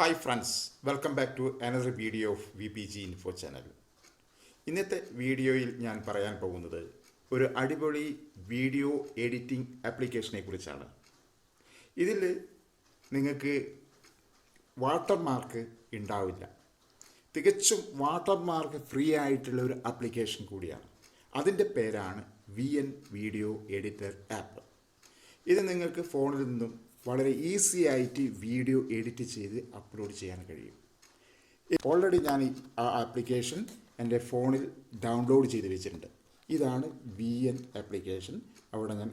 Hi friends, welcome back to another video of VPG Info channel. ഇന്നത്തെ വീഡിയോയിൽ ഞാൻ പറയാൻ പോകുന്നത് ഒരു അടിപൊളി വീഡിയോ എഡിറ്റിംഗ് ആപ്ലിക്കേഷനെ കുറിച്ചാണ്. ഇതിൽ നിങ്ങൾക്ക് വാട്ടർമാർക്ക് ഉണ്ടാവില്ല. തികച്ചും വാട്ടർമാർക്ക് ഫ്രീ ആയിട്ടുള്ള ഒരു ആപ്ലിക്കേഷൻ കൂടിയാണ്. അതിൻ്റെ പേരാണ് VN വീഡിയോ എഡിറ്റർ ആപ്പ്. ഇത് നിങ്ങൾക്ക് ഫോണിൽ നിന്നും വളരെ ഈസി ആയിട്ട് വീഡിയോ എഡിറ്റ് ചെയ്ത് അപ്ലോഡ് ചെയ്യാൻ കഴിയും. ഓൾറെഡി ഞാൻ ആ ആപ്ലിക്കേഷൻ എൻ്റെ ഫോണിൽ ഡൗൺലോഡ് ചെയ്ത് വെച്ചിട്ടുണ്ട്. ഇതാണ് VN ആപ്ലിക്കേഷൻ. അവിടെ ഞാൻ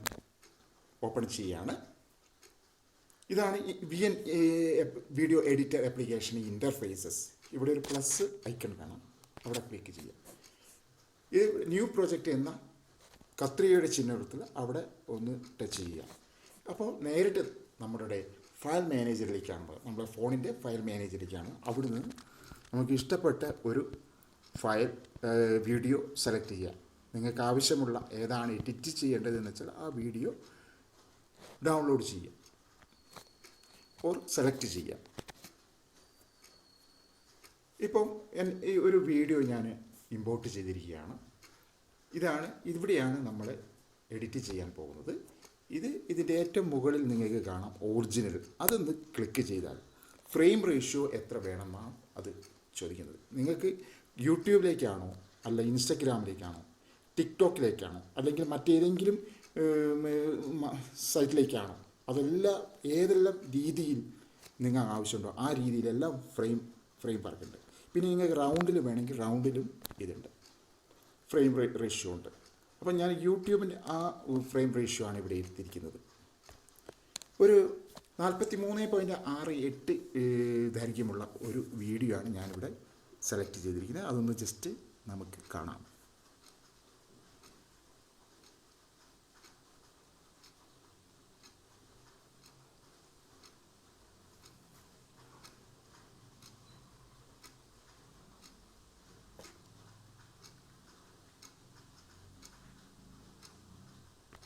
ഓപ്പൺ ചെയ്യാണ്. ഇതാണ് VN video editor application interfaces. ഇവിടെ ഒരു പ്ലസ് ഐക്കൺ കാണാം, അവിടെ ക്ലിക്ക് ചെയ്യാം. ഇത് ന്യൂ പ്രോജക്റ്റ് എന്ന കത്രികയുടെ ചിഹ്നത്തിൽ അവിടെ ഒന്ന് ടച്ച് ചെയ്യാം. അപ്പോൾ നേരിട്ട് നമ്മുടെ ഫയൽ മാനേജറിലേക്കാണ്, നമ്മുടെ ഫോണിൻ്റെ ഫയൽ മാനേജറിലേക്കാണ്. അവിടെ നിന്ന് നമുക്ക് ഇഷ്ടപ്പെട്ട ഒരു ഫയൽ വീഡിയോ സെലക്ട് ചെയ്യാം. നിങ്ങൾക്ക് ആവശ്യമുള്ള ഏതാണ് എഡിറ്റ് ചെയ്യേണ്ടതെന്ന് വെച്ചാൽ ആ വീഡിയോ ഡൗൺലോഡ് ചെയ്യാം ഓർ സെലക്ട് ചെയ്യാം. ഇപ്പം ഈ ഒരു വീഡിയോ ഞാൻ ഇമ്പോർട്ട് ചെയ്തിരിക്കുകയാണ്. ഇവിടെയാണ് നമ്മൾ എഡിറ്റ് ചെയ്യാൻ പോകുന്നത്. ഇതിൻ്റെ ഏറ്റവും മുകളിൽ നിങ്ങൾക്ക് കാണാം ഒറിജിനൽ. അതൊന്ന് ക്ലിക്ക് ചെയ്താൽ ഫ്രെയിം റേഷ്യോ എത്ര വേണമെന്നാണ് അത് ചോദിക്കുന്നത്. നിങ്ങൾക്ക് യൂട്യൂബിലേക്കാണോ അല്ല ഇൻസ്റ്റഗ്രാമിലേക്കാണോ ടിക്ടോക്കിലേക്കാണോ അല്ലെങ്കിൽ മറ്റേതെങ്കിലും സൈറ്റിലേക്കാണോ അതെല്ലാം ഏതെല്ലാം രീതിയിൽ നിങ്ങൾ ആവശ്യമുണ്ടോ ആ രീതിയിലെല്ലാം ഫ്രെയിം പറക്കുന്നുണ്ട്. പിന്നെ നിങ്ങൾക്ക് റൗണ്ടിൽ വേണമെങ്കിൽ റൗണ്ടിലും ഇതുണ്ട്, ഫ്രെയിം റേഷ്യോ ഉണ്ട്. അപ്പം ഞാൻ യൂട്യൂബിൻ്റെ ആ ഫ്രെയിം റേഷ്യോ ആണ് ഇവിടെ എടുത്തിരിക്കുന്നത്. ഒരു 43.68 ദൈർഘ്യമുള്ള ഒരു വീഡിയോ ആണ് ഞാനിവിടെ സെലക്ട് ചെയ്തിരിക്കുന്നത്. അതൊന്ന് ജസ്റ്റ് നമുക്ക് കാണാം.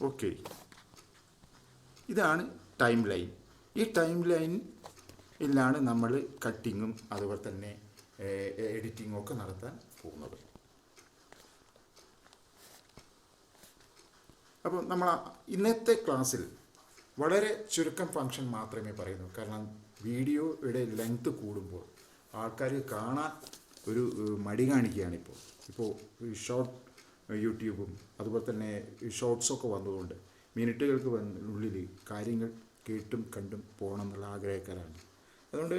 ഓക്കെ, ഇതാണ് ടൈം ലൈൻ. ഈ ടൈം ലൈനിലാണ് നമ്മൾ കട്ടിങ്ങും അതുപോലെ തന്നെ എഡിറ്റിങ്ങും ഒക്കെ നടത്താൻ പോകുന്നത്. അപ്പോൾ നമ്മൾ ഇന്നത്തെ ക്ലാസ്സിൽ വളരെ ചുരുക്കം ഫങ്ഷൻ മാത്രമേ പറയുന്നു. കാരണം വീഡിയോയുടെ ലെങ്ത് കൂടുമ്പോൾ ആൾക്കാർ കാണാൻ ഒരു മടി കാണിക്കുകയാണിപ്പോൾ. ഇപ്പോൾ ഷോർട്ട് യൂട്യൂബും അതുപോലെ തന്നെ ഷോർട്സൊക്കെ വന്നതുകൊണ്ട് മിനിറ്റുകൾക്ക് ഉള്ളിൽ കാര്യങ്ങൾ കേട്ടും കണ്ടും പോകണം എന്നുള്ള ആഗ്രഹക്കാരാണ്. അതുകൊണ്ട്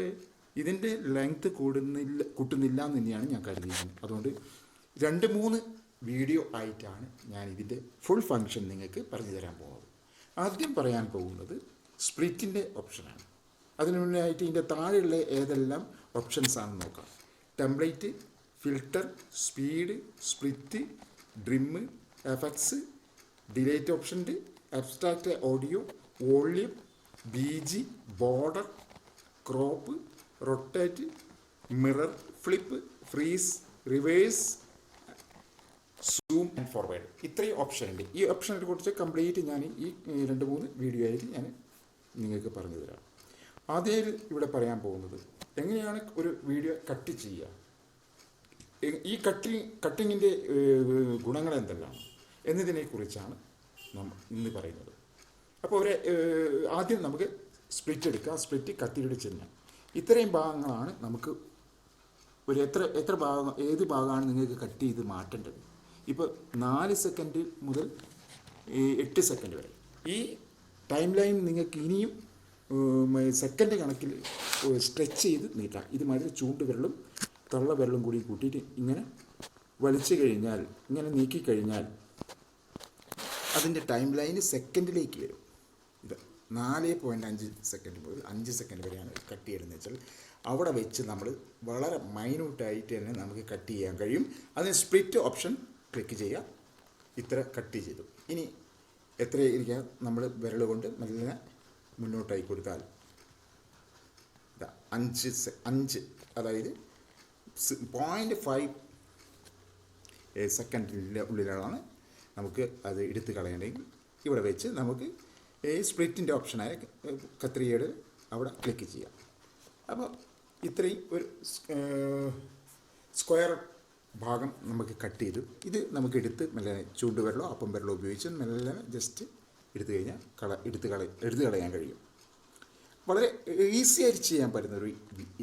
ഇതിൻ്റെ ലെങ്ത് കൂട്ടുന്നില്ല എന്ന് തന്നെയാണ് ഞാൻ കരുതിയിരിക്കുന്നത്. അതുകൊണ്ട് 2-3 വീഡിയോ ആയിട്ടാണ് ഞാൻ ഇതിൻ്റെ ഫുൾ ഫങ്ഷൻ നിങ്ങൾക്ക് പറഞ്ഞു തരാൻ പോകുന്നത്. ആദ്യം പറയാൻ പോകുന്നത് സ്പ്ലിറ്റിൻ്റെ ഓപ്ഷനാണ്. അതിന് മുന്നേ ആയിട്ട് ഇതിൻ്റെ താഴെയുള്ള ഏതെല്ലാം ഓപ്ഷൻസ് ആണെന്ന് നോക്കാം. Template, filter, speed, split, trim, effects, delete option, abstract audio, volume, BG, border, crop, rotate, mirror, flip, freeze, reverse, zoom and forward. ഇത്രയും ഓപ്ഷൻ ഉണ്ട്. ഈ ഓപ്ഷനെ കുറിച്ച് കംപ്ലീറ്റ് ഞാൻ ഈ 2-3 വീഡിയോ ആയിട്ട് ഞാൻ നിങ്ങൾക്ക് പറഞ്ഞു തരാം. ആദ്യം ഇവിടെ പറയാൻ പോകുന്നത് എങ്ങനെയാണ് ഒരു വീഡിയോ കട്ട് ചെയ്യുക. ഈ കട്ടിങ്ങിൻ്റെ ഗുണങ്ങൾ എന്തെല്ലാം എന്നതിനെക്കുറിച്ചാണ് നമ്മൾ ഇന്ന് പറയുന്നത്. അപ്പോൾ ആദ്യം നമുക്ക് സ്പ്ലിറ്റ് എടുക്കുക. സ്പ്ലിറ്റ് കത്തിയുടെ ചിഹ്നം. ഇത്രയും ഭാഗങ്ങളാണ് നമുക്ക് എത്ര ഭാഗം ഏത് ഭാഗമാണ് നിങ്ങൾക്ക് കട്ട് ചെയ്ത് മാറ്റേണ്ടത്. ഇപ്പോൾ 4 സെക്കൻഡ് മുതൽ 8 സെക്കൻഡ് വരെ ഈ ടൈം ലൈൻ നിങ്ങൾക്ക് ഇനിയും സെക്കൻഡ് കണക്കിൽ സ്ട്രെച്ച് ചെയ്ത് നീട്ടാം. ഇതുമാതിരി ചൂണ്ടുവിരലും തള്ളവിരലും കൂടി കൂട്ടിയിട്ട് ഇങ്ങനെ വലിച്ചു കഴിഞ്ഞാൽ, ഇങ്ങനെ നീക്കിക്കഴിഞ്ഞാൽ അതിൻ്റെ ടൈം ലൈന് സെക്കൻഡിലേക്ക് വരും. ഇത് 4.5 സെക്കൻഡ് മുതൽ 5 സെക്കൻഡ് വരെയാണ് കട്ട് ചെയ്യുന്നത് വെച്ചാൽ അവിടെ വെച്ച് നമ്മൾ വളരെ മൈന്യൂട്ടായിട്ട് തന്നെ നമുക്ക് കട്ട് ചെയ്യാൻ കഴിയും. അതിന് സ്പ്ലിറ്റ് ഓപ്ഷൻ ക്ലിക്ക് ചെയ്യുക. ഇത്ര കട്ട് ചെയ്തു. ഇനി എത്ര ഇരിക്കുക നമ്മൾ വിരൽ കൊണ്ട് നല്ല മുന്നോട്ടായി കൊടുത്താൽ 5 അതായത് 0.5 സെക്കൻഡിൻ്റെ ഉള്ളിലാണ് നമുക്ക് അത് എടുത്ത് കളയണമെങ്കിൽ ഇവിടെ വെച്ച് നമുക്ക് ഈ സ്പ്ലിറ്റിൻ്റെ ഓപ്ഷനായ കത്രികയുടെ അവിടെ ക്ലിക്ക് ചെയ്യാം. അപ്പോൾ ഇത്രയും ഒരു സ്ക്വയർ ഭാഗം നമുക്ക് കട്ട് ചെയ്തു. ഇത് നമുക്ക് എടുത്ത് മെല്ലെ ചൂണ്ടുവിരലോ അപ്പം വിരലോ ഉപയോഗിച്ച് മെല്ലെ ജസ്റ്റ് എടുത്തു കഴിഞ്ഞാൽ എടുത്തു കളയാൻ കഴിയും. വളരെ ഈസി ആയിട്ട് ചെയ്യാൻ പറ്റുന്ന ഒരു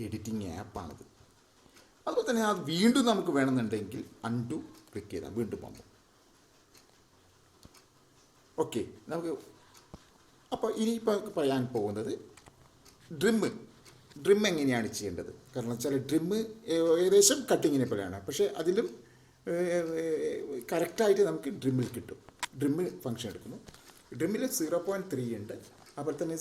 എഡിറ്റിംഗ് ആപ്പാണിത്. അതുപോലെ തന്നെ അത് വീണ്ടും നമുക്ക് വേണമെന്നുണ്ടെങ്കിൽ അൺഡു ക്ലിക്ക് ചെയ്താൽ വീണ്ടും പോകും. ഓക്കെ, നമുക്ക് അപ്പോൾ ഇനിയിപ്പോൾ പറയാൻ പോകുന്നത് ഡ്രിം എങ്ങനെയാണ് ചെയ്യേണ്ടത്. കാരണം വെച്ചാൽ ഏകദേശം കട്ടിങ്ങിനെ പോലെയാണ്, പക്ഷേ അതിലും കറക്റ്റായിട്ട് നമുക്ക് ഡ്രിമ്മിൽ കിട്ടും. ഡ്രിമ്മ് ഫങ്ഷൻ എടുക്കുന്നു. ഡ്രിമ്മിൽ 0.3 ഉണ്ട്, അതുപോലെ തന്നെ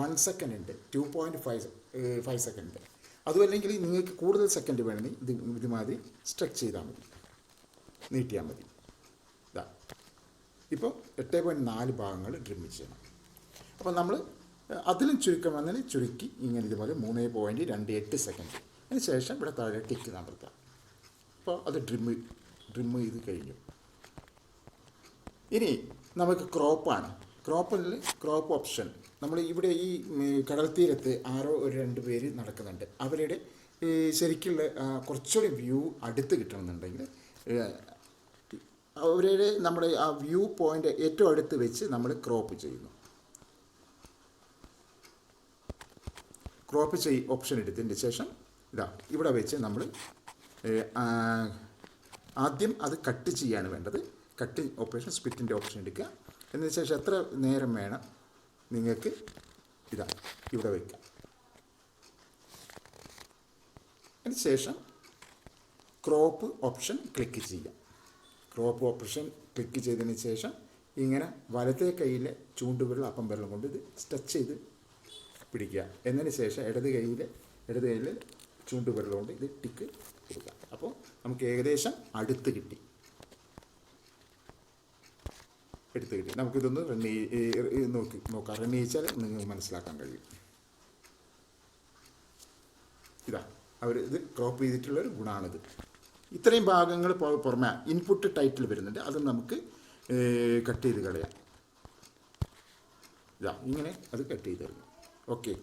1 സെക്കൻഡ് ഉണ്ട്, 2.5 സെക്കൻഡ് ഉണ്ട്. അതുമല്ലെങ്കിൽ നിങ്ങൾക്ക് കൂടുതൽ സെക്കൻഡ് വേണമെങ്കിൽ ഇതുമാതിരി സ്ട്രെച്ച് ചെയ്താൽ മതി, നീട്ടിയാൽ മതി. ഇതാ ഇപ്പോൾ 8.4 ഭാഗങ്ങൾ ഡ്രിമ്മ് ചെയ്യണം. അപ്പോൾ നമ്മൾ അതിലും ചുരുക്കം വന്നതിന് ചുരുക്കി ഇങ്ങനെ ഇതുപോലെ 3.28 സെക്കൻഡ്. അതിന് ശേഷം ഇവിടെ താഴെ ടിക്ക് അമർത്താം. അപ്പോൾ അത് ഡ്രിമ്മ് ചെയ്ത് കഴിഞ്ഞു. ഇനി നമുക്ക് ക്രോപ്പാണ്. ക്രോപ്പ് ഓപ്ഷൻ നമ്മൾ ഇവിടെ ഈ കടൽ തീരത്ത് ആരോ ഒരു 2 പേര് നടക്കുന്നുണ്ട്. അവരുടെ ശരിക്കുള്ള കുറച്ചുകൂടി വ്യൂ അടുത്ത് കിട്ടണമെന്നുണ്ടെങ്കിൽ അവരുടെ നമ്മുടെ ആ വ്യൂ പോയിൻ്റ് ഏറ്റവും അടുത്ത് വെച്ച് നമ്മൾ ക്രോപ്പ് ചെയ്യുന്നു. ക്രോപ്പ് ഓപ്ഷൻ എടുത്തതിന് ശേഷം ഇവിടെ വെച്ച് നമ്മൾ ആദ്യം അത് കട്ട് ചെയ്യാണ് വേണ്ടത്. കട്ട് ഓപ്പറേഷൻ സ്പ്ലിറ്റിൻ്റെ ഓപ്ഷൻ എടുക്കുക. എന്നതിന് ശേഷം എത്ര നേരം വേണം നിങ്ങൾക്ക് ഇവിടെ വയ്ക്കാം. അതിന് ശേഷം ക്രോപ്പ് ഓപ്ഷൻ ക്ലിക്ക് ചെയ്യുക. ക്രോപ്പ് ഓപ്ഷൻ ക്ലിക്ക് ചെയ്തതിന് ശേഷം ഇങ്ങനെ വലത്തെ കൈയിലെ ചൂണ്ടുവിരൽ അപ്പം വിരലും കൊണ്ട് ഇത് ടച്ച് ചെയ്ത് പിടിക്കുക. എന്നതിന് ശേഷം ഇടത് കൈയിൽ ചൂണ്ടുവിരൽ കൊണ്ട് ഇത് ടിക്ക് കൊടുക്കുക. അപ്പോൾ നമുക്ക് ഏകദേശം അടുത്ത് കിട്ടി. നമുക്കിതൊന്ന് നോക്കാം. റൺ ചെയ്യിച്ചാൽ നിങ്ങൾക്ക് മനസ്സിലാക്കാൻ കഴിയും. ഇത് ക്രോപ്പ് ചെയ്തിട്ടുള്ളൊരു ഗുണമാണിത്. ഇത്രയും ഭാഗങ്ങൾ പുറമെ ഇൻപുട്ട് ടൈറ്റിൽ വരുന്നുണ്ട്, അത് നമുക്ക് കട്ട് ചെയ്ത് കളയാം. ഇങ്ങനെ അത് കട്ട് ചെയ്ത് കളയാം. ഓക്കെ,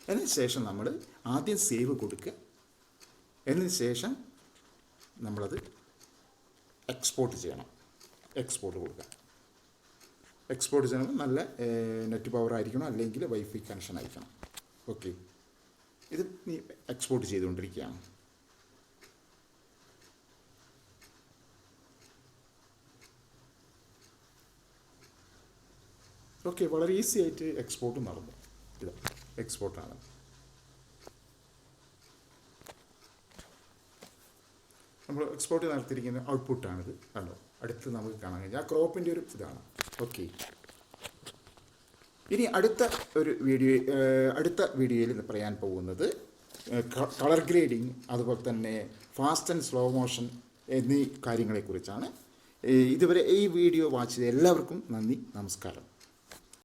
അതിന് ശേഷം നമ്മൾ ആദ്യം സേവ് കൊടുക്കുക. എന്നതിന് ശേഷം നമ്മളത് എക്സ്പോർട്ട് ചെയ്യണം. എക്സ്പോർട്ട് കൊടുക്കുക. എക്സ്പോർട്ട് ചെയ്യണമെങ്കിൽ നല്ല നെറ്റ് പവർ ആയിരിക്കണം, അല്ലെങ്കിൽ വൈഫൈ കണക്ഷൻ ആയിരിക്കണം. ഓക്കെ, ഇത് എക്സ്പോർട്ട് ചെയ്തുകൊണ്ടിരിക്കുകയാണ്. ഓക്കെ, വളരെ ഈസി ആയിട്ട് എക്സ്പോർട്ട് നടന്നു. എക്സ്പോർട്ടാണ്. നമ്മൾ എക്സ്പോർട്ട് നടത്തിയിരിക്കുന്ന ഔട്ട്പുട്ടാണിത്. കണ്ടോ, അടുത്ത് നമുക്ക് കാണാൻ കഴിയും. ആ ക്രോപ്പിൻ്റെ ഒരു ഇതാണ്. ഓക്കെ, ഇനി അടുത്ത വീഡിയോയിൽ പറയാൻ പോകുന്നത് കളർ ഗ്രേഡിങ്, അതുപോലെ തന്നെ ഫാസ്റ്റ് ആൻഡ് സ്ലോ മോഷൻ എന്നീ കാര്യങ്ങളെക്കുറിച്ചാണ്. ഇതുവരെ ഈ വീഡിയോ വാച്ച് ചെയ്ത എല്ലാവർക്കും നന്ദി, നമസ്കാരം.